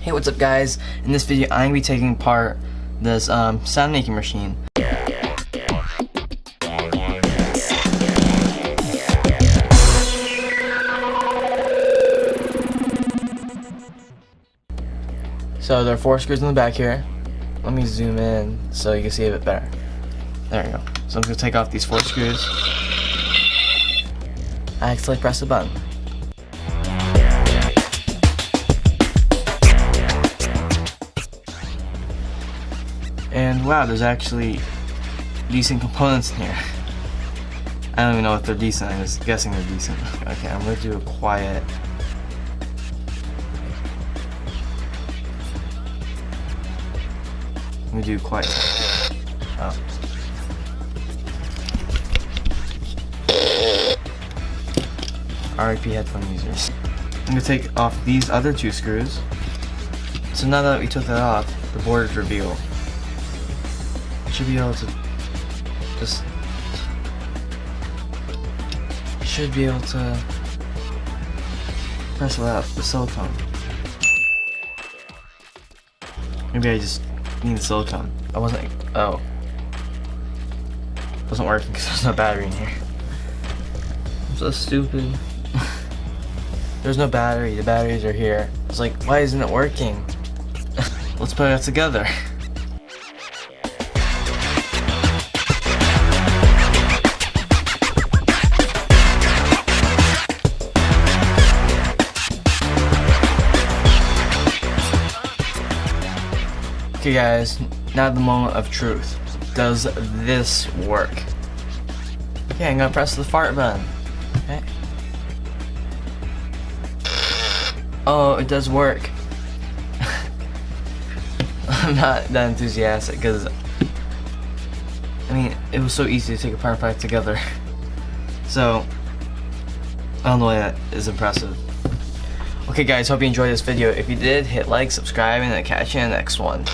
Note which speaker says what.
Speaker 1: Hey, what's up guys? In this video I'm going to be taking apart this sound making machine. So there are 4 screws in the back here. Let me zoom in so you can see a bit better. There we go. So I'm going to take off these 4 screws. I accidentally pressed the button. And wow, there's actually decent components in here. I don't even know if they're decent, I'm just guessing they're decent. Okay, I'm gonna do a quiet. I'm gonna do quiet. Oh. RIP headphone users. I'm gonna take off these other 2 screws. So now that we took that off, the board is revealed. Should be able to just press it out the silicone. Maybe I just need the silicone. It wasn't working because there's no battery in here. I'm so stupid. There's no battery. The batteries are here. It's like, why isn't it working? Let's put it together. Okay guys, now the moment of truth. Does this work? Okay, I'm gonna press the fart button. Okay. Oh, it does work. I'm not that enthusiastic because, I mean, it was so easy to take apart and put it together. So, I don't know why that is impressive. Okay guys, hope you enjoyed this video. If you did, hit like, subscribe, and I'll catch you in the next one.